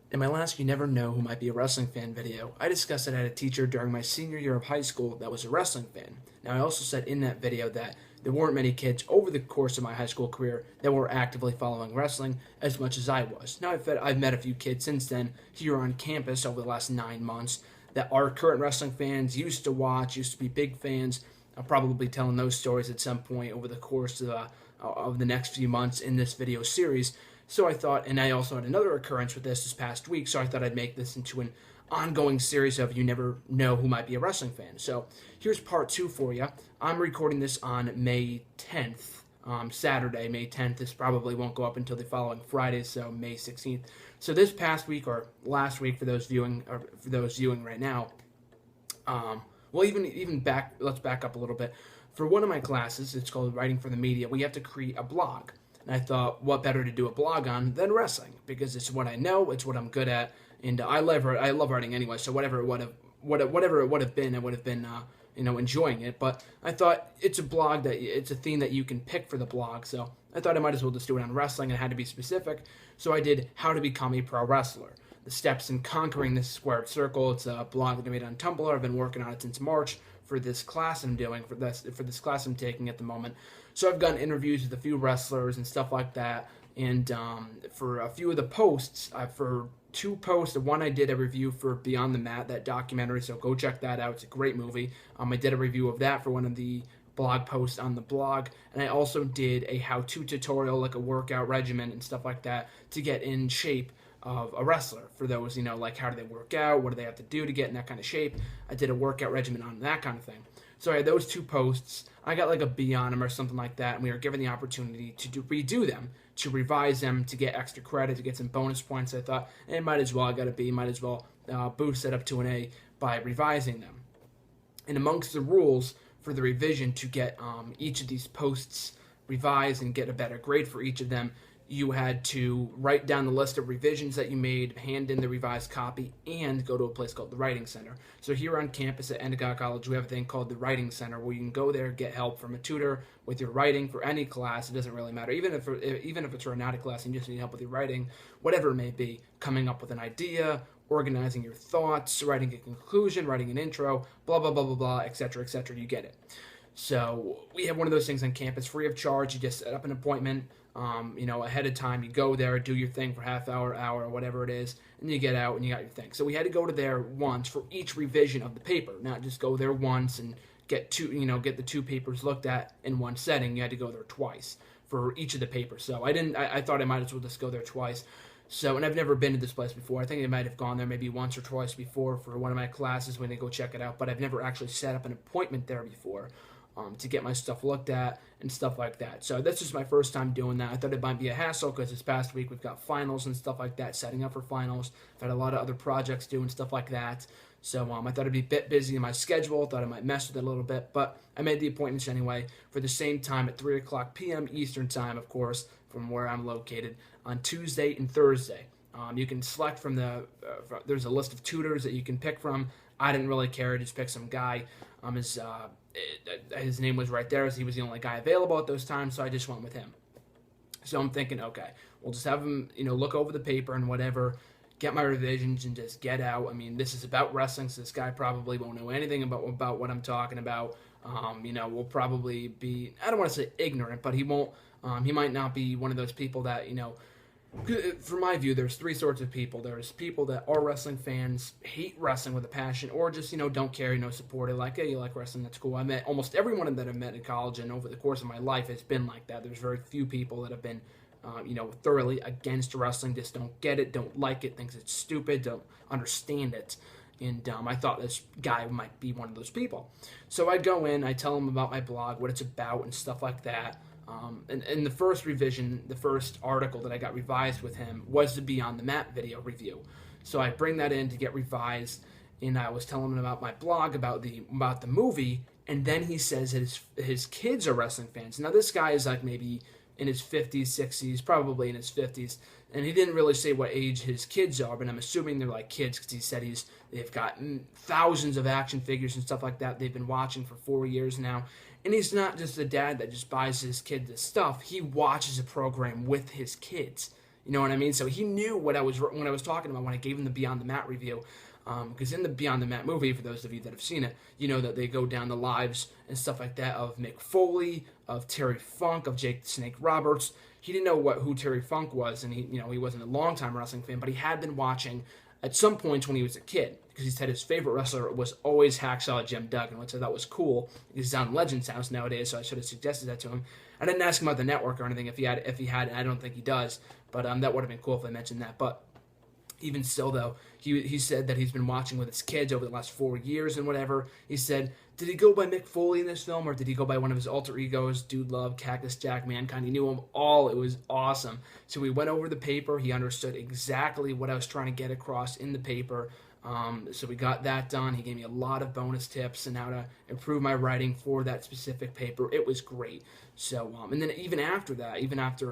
In my last You Never Know Who Might Be a Wrestling Fan video, I discussed that I had a teacher during my senior year of high school that was a wrestling fan. Now, I also said in that video that there weren't many kids over the course of my high school career that were actively following wrestling as much as I was. Now, I've met a few kids since then here on campus over the last 9 months that are current wrestling fans, used to watch, used to be big fans. I'll probably be telling those stories at some point over the course of the next few months in this video series. So I thought, and I also had another occurrence with this past week, so I thought I'd make this into an ongoing series of You Never Know Who Might Be a Wrestling Fan. So here's part two for you. I'm recording this on May 10th, Saturday, May 10th. This probably won't go up until the following Friday, so May 16th. So this past week, or last week for those viewing, or for those viewing right now, well, even back, let's back up a little bit. For one of my classes, it's called Writing for the Media, we have to create a blog. And I thought, what better to do a blog on than wrestling? Because it's what I know, it's what I'm good at, and I love writing anyway. So whatever it would have been, I would have been enjoying it. But I thought it's a blog it's a theme that you can pick for the blog. So I thought I might as well just do it on wrestling, and it had to be specific. So I did How to Become a Pro Wrestler: The Steps in Conquering This Squared Circle. It's a blog that I made on Tumblr. I've been working on it since March for this class I'm doing, for this class I'm taking at the moment. So I've gotten interviews with a few wrestlers and stuff like that. And for a few of the posts, for two posts, one I did a review for Beyond the Mat, that documentary, so go check that out. It's a great movie. I did a review of that for one of the blog posts on the blog, and I also did a how-to tutorial, like a workout regimen and stuff like that, to get in shape of a wrestler. For those, like how do they work out, what do they have to do to get in that kind of shape. I did a workout regimen on that kind of thing. So I had those two posts. I got like a B on them or something like that, and we were given the opportunity to redo them, to revise them, to get extra credit, to get some bonus points. I thought, might as well, I got a B, might as well boost it up to an A by revising them. And amongst the rules for the revision to get each of these posts revised and get a better grade for each of them, you had to write down the list of revisions that you made, hand in the revised copy, and go to a place called the Writing Center. So here on campus at Endicott College, we have a thing called the Writing Center, where you can go there, get help from a tutor with your writing for any class. It doesn't really matter. Even if it's a Renata class and you just need help with your writing, whatever it may be, coming up with an idea, organizing your thoughts, writing a conclusion, writing an intro, blah, blah, blah, blah, blah, etc., etc., you get it. So we have one of those things on campus, free of charge. You just set up an appointment, ahead of time. You go there, do your thing for half hour, whatever it is, and you get out and you got your thing. So we had to go to there once for each revision of the paper, not just go there once and get the two papers looked at in one setting. You had to go there twice for each of the papers. So I thought I might as well just go there twice. So, and I've never been to this place before. I think I might have gone there maybe once or twice before for one of my classes when they go check it out, but I've never actually set up an appointment there before. To get my stuff looked at and stuff like that. So this is my first time doing that. I thought it might be a hassle because this past week we've got finals and stuff like that, setting up for finals. I've had a lot of other projects doing stuff like that. So I thought it'd be a bit busy in my schedule. Thought I might mess with it a little bit, but I made the appointments anyway for the same time at 3 o'clock p.m. Eastern time, of course, from where I'm located, on Tuesday and Thursday. You can select from there's a list of tutors that you can pick from. I didn't really care. I just picked some guy. His name was right there, as he was the only guy available at those times, so I just went with him. So I'm thinking, okay, we'll just have him, look over the paper and whatever, get my revisions, and just get out. I mean, this is about wrestling, so this guy probably won't know anything about what I'm talking about. Will probably be, I don't want to say ignorant, but he won't. He might not be one of those people that, from my view, there's three sorts of people. There's people that are wrestling fans, hate wrestling with a passion, or just, don't care, support it. Like, hey, you like wrestling, that's cool. I met almost everyone that I've met in college, and over the course of my life, it's been like that. There's very few people that have been, thoroughly against wrestling, just don't get it, don't like it, thinks it's stupid, don't understand it. And I thought this guy might be one of those people. So I'd go in, I tell him about my blog, what it's about, and stuff like that. And the first revision, the first article that I got revised with him was the Beyond the Mat video review. So I bring that in to get revised, and I was telling him about my blog, about the movie, and then he says that his kids are wrestling fans. Now this guy is like maybe in his 50s, 60s, probably in his 50s, and he didn't really say what age his kids are, but I'm assuming they're like kids because he said they've got thousands of action figures and stuff like that they've been watching for 4 years now. And he's not just a dad that just buys his kid this stuff. He watches a program with his kids. You know what I mean? So he knew what I was talking about when I gave him the Beyond the Mat review. Because in the Beyond the Mat movie, for those of you that have seen it, you know that they go down the lives and stuff like that of Mick Foley, of Terry Funk, of Jake the Snake Roberts. He didn't know who Terry Funk was, and he wasn't a longtime wrestling fan, but he had been watching at some points when he was a kid, because he said his favorite wrestler was always Hacksaw Jim Duggan, which I thought was cool. He's on Legends House nowadays, so I should have suggested that to him. I didn't ask him about the network or anything if he had. I don't think he does, but that would have been cool if I mentioned that. But even still, though, he said that he's been watching with his kids over the last 4 years and whatever. He said, did he go by Mick Foley in this film, or did he go by one of his alter egos, Dude Love, Cactus Jack, Mankind? He knew them all. It was awesome. So we went over the paper. He understood exactly what I was trying to get across in the paper. So we got that done. He gave me a lot of bonus tips and how to improve my writing for that specific paper. It was great. So, and then even after that,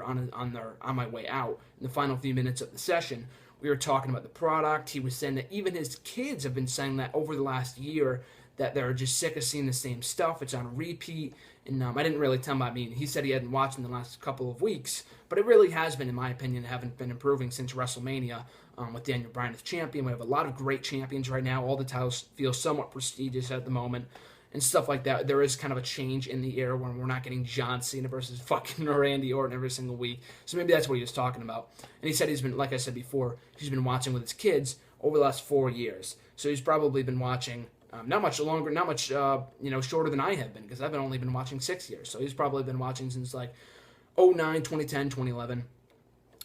on my way out, in the final few minutes of the session, we were talking about the product. He was saying that even his kids have been saying that over the last year, that they're just sick of seeing the same stuff. It's on repeat. And I didn't really tell him. I mean, he said he hadn't watched in the last couple of weeks, but it really has been, in my opinion, haven't been improving since WrestleMania with Daniel Bryan as champion. We have a lot of great champions right now. All the titles feel somewhat prestigious at the moment and stuff like that. There is kind of a change in the era when we're not getting John Cena versus fucking Randy Orton every single week. So maybe that's what he was talking about. And he said he's been, like I said before, he's been watching with his kids over the last 4 years. So he's probably been watching not much longer, not much, shorter than I have been, because I've only been watching 6 years. So he's probably been watching since like 2009, 2010, 2011,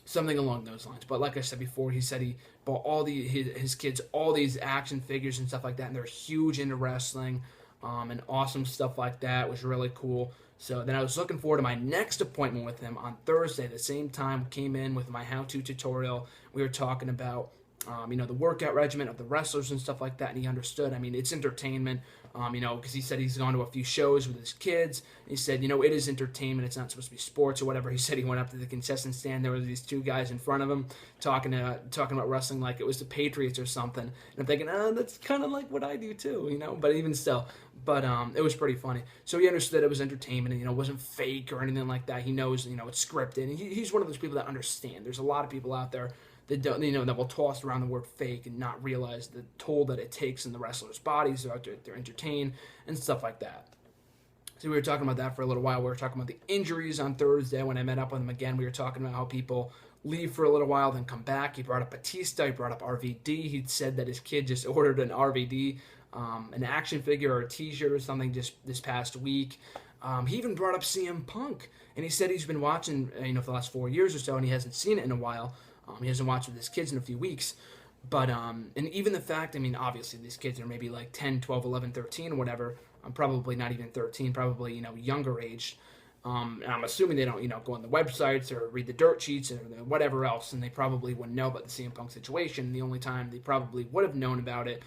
something along those lines. But like I said before, he said he bought his kids all these action figures and stuff like that, and they're huge into wrestling and awesome stuff like that. It was really cool. So then I was looking forward to my next appointment with him on Thursday. At the same time, came in with my how-to tutorial. We were talking about the workout regimen of the wrestlers and stuff like that, and he understood. I mean, it's entertainment, because he said he's gone to a few shows with his kids. He said, it is entertainment. It's not supposed to be sports or whatever. He said he went up to the concession stand. There were these two guys in front of him talking about wrestling like it was the Patriots or something. And I'm thinking, that's kind of like what I do too, But even still, it was pretty funny. So he understood it was entertainment, and it wasn't fake or anything like that. He knows, it's scripted. And he's one of those people that understand. There's a lot of people out there that don't, that will toss around the word fake and not realize the toll that it takes in the wrestlers' bodies. They're entertained and stuff like that. So we were talking about that for a little while. We were talking about the injuries on Thursday when I met up with him again. We were talking about how people leave for a little while, then come back. He brought up Batista. He brought up RVD. He said that his kid just ordered an RVD, an action figure or a T-shirt or something just this past week. He even brought up CM Punk, and he said he's been watching, for the last 4 years or so, and he hasn't seen it in a while. He hasn't watched with his kids in a few weeks. But, and even the fact, obviously these kids are maybe like 10, 12, 11, 13, or whatever. Probably not even 13, probably, younger age. And I'm assuming they don't, go on the websites or read the dirt sheets or whatever else, and they probably wouldn't know about the CM Punk situation. The only time they probably would have known about it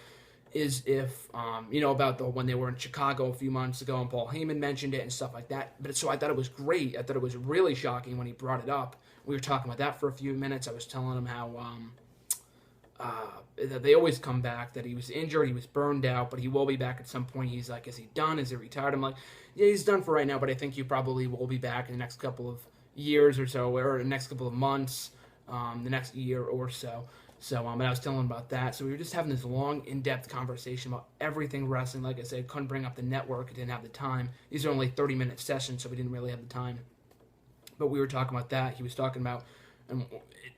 is if, about when they were in Chicago a few months ago and Paul Heyman mentioned it and stuff like that. But so I thought it was great. I thought it was really shocking when he brought it up. We were talking about that for a few minutes. I was telling him how that they always come back, that he was injured, he was burned out, but he will be back at some point. He's like, is he done? Is he retired? I'm like, yeah, he's done for right now, but I think you probably will be back in the next couple of years or so, or the next couple of months, the next year or so. So, and I was telling him about that. So we were just having this long, in-depth conversation about everything wrestling. Like I said, couldn't bring up the network. I didn't have the time. These are only 30-minute sessions, so we didn't really have the time. But we were talking about that. He was talking about,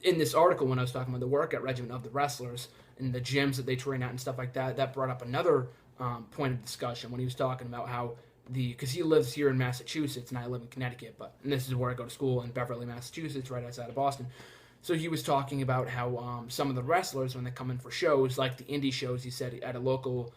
in this article when I was talking about the workout regimen of the wrestlers and the gyms that they train at and stuff like that, that brought up another point of discussion when he was talking about how because he lives here in Massachusetts and I live in Connecticut, and this is where I go to school in Beverly, Massachusetts, right outside of Boston. So he was talking about how some of the wrestlers, when they come in for shows, like the indie shows, he said at a local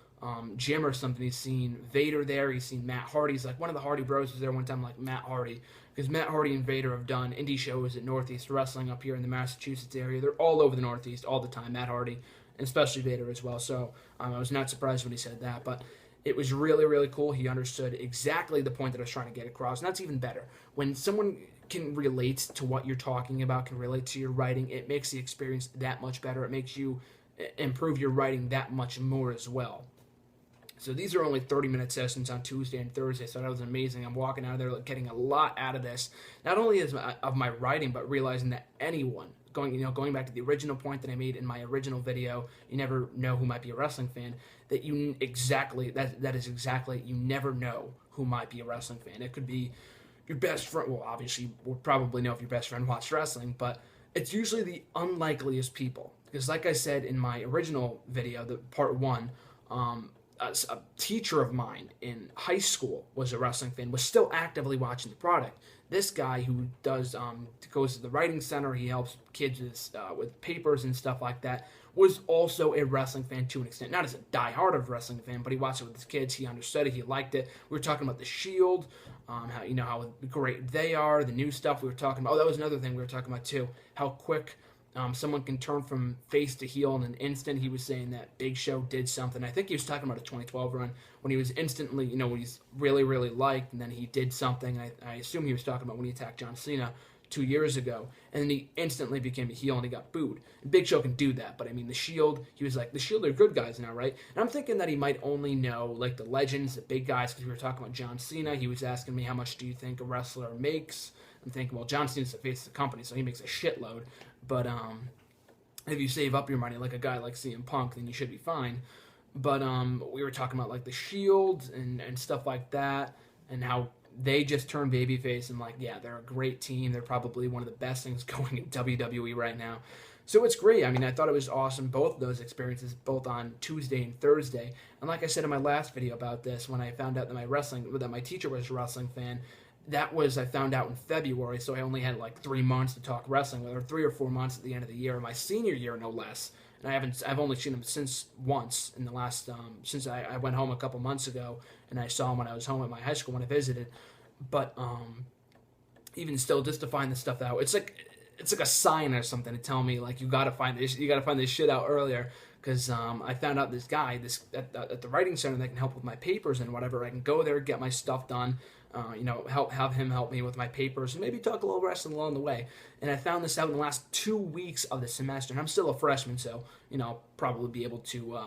gym or something, he's seen Vader there, he's seen Matt Hardy. He's like, one of the Hardy Bros was there one time, like Matt Hardy, because Matt Hardy and Vader have done indie shows at Northeast Wrestling up here in the Massachusetts area. They're all over the Northeast all the time, Matt Hardy, and especially Vader as well. So I was not surprised when he said that, but it was really, really cool. He understood exactly the point that I was trying to get across, and that's even better. When someone can relate to what you're talking about, can relate to your writing, it makes the experience that much better. It makes you improve your writing that much more as well. So these are only 30-minute sessions on Tuesday and Thursday, so that was amazing. I'm walking out of there getting a lot out of this, not only of my writing, but realizing that anyone going back to the original point that I made in my original video, you never know who might be a wrestling fan. That you exactly that is exactly, you never know who might be a wrestling fan. It could be your best friend. Well, obviously, we'll probably know if your best friend watched wrestling, but it's usually the unlikeliest people. Because, like I said in my original video, the part one, a teacher of mine in high school was a wrestling fan, was still actively watching the product. This guy who goes to the writing center, he helps kids with papers and stuff like that, was also a wrestling fan to an extent. Not as a diehard of wrestling fan, but he watched it with his kids. He understood it. He liked it. We were talking about the Shield, how great they are, the new stuff we were talking about. Oh, that was another thing we were talking about too. How quick someone can turn from face to heel in an instant. He was saying that Big Show did something. I think he was talking about a 2012 run when he was instantly, when he's really, really liked, and then he did something. I assume he was talking about when he attacked John Cena 2 years ago, and then he instantly became a heel and he got booed. And Big Show can do that, but I mean, the Shield, he was like, the Shield are good guys now, right? And I'm thinking that he might only know, like, the legends, the big guys, because we were talking about John Cena. He was asking me, how much do you think a wrestler makes? I'm thinking, well, John Cena's the face of the company, so he makes a shitload. But if you save up your money like a guy like CM Punk, then you should be fine. But we were talking about like the Shield and stuff like that, and how they just turned babyface, and like, yeah, they're a great team. They're probably one of the best things going in WWE right now. So it's great. I mean, I thought it was awesome, both of those experiences, both on Tuesday and Thursday. And like I said in my last video about this, when I found out that my teacher was a wrestling fan, I found out in February, so I only had like 3 months to talk wrestling with her, 3 or 4 months at the end of the year, my senior year, no less. And I've only seen him once in the last, since I went home a couple months ago, and I saw him when I was home at my high school when I visited. But even still, just to find this stuff out, it's like a sign or something to tell me, like, you gotta find this shit out earlier. Because I found out this guy at the writing center that can help with my papers and whatever. I can go there, get my stuff done, have him help me with my papers, and maybe talk a little wrestling along the way. And I found this out in the last 2 weeks of the semester, and I'm still a freshman, so I'll probably be able to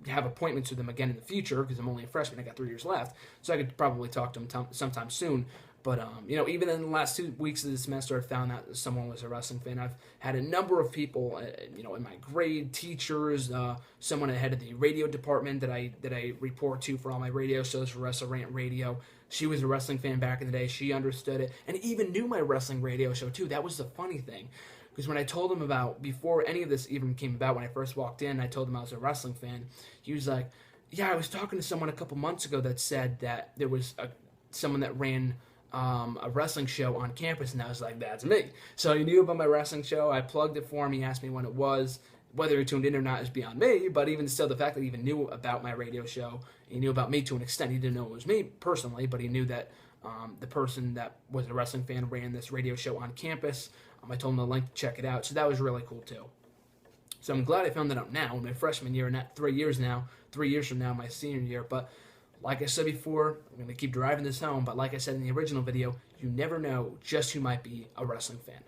have appointments with him again in the future because I'm only a freshman. I got 3 years left, so I could probably talk to him sometime soon. But, even in the last 2 weeks of the semester, I found out someone was a wrestling fan. I've had a number of people, in my grade, teachers, someone head of the radio department that I report to for all my radio shows for Wrestle Rant Radio. She was a wrestling fan back in the day. She understood it and even knew my wrestling radio show, too. That was the funny thing. Because when I told him before any of this even came about, when I first walked in, I told him I was a wrestling fan. He was like, yeah, I was talking to someone a couple months ago that said that there was someone that ran a wrestling show on campus, and I was like, that's me. So he knew about my wrestling show. I plugged it for him. He asked me when it was. Whether he tuned in or not is beyond me, but even still, the fact that he even knew about my radio show, he knew about me to an extent. He didn't know it was me personally, but he knew that the person that was a wrestling fan ran this radio show on campus. I told him the link to check it out, so that was really cool too. So I'm glad I found that out now in my freshman year, not 3 years now, 3 years from now, my senior year. But like I said before, I'm going to keep driving this home, but like I said in the original video, you never know just who might be a wrestling fan.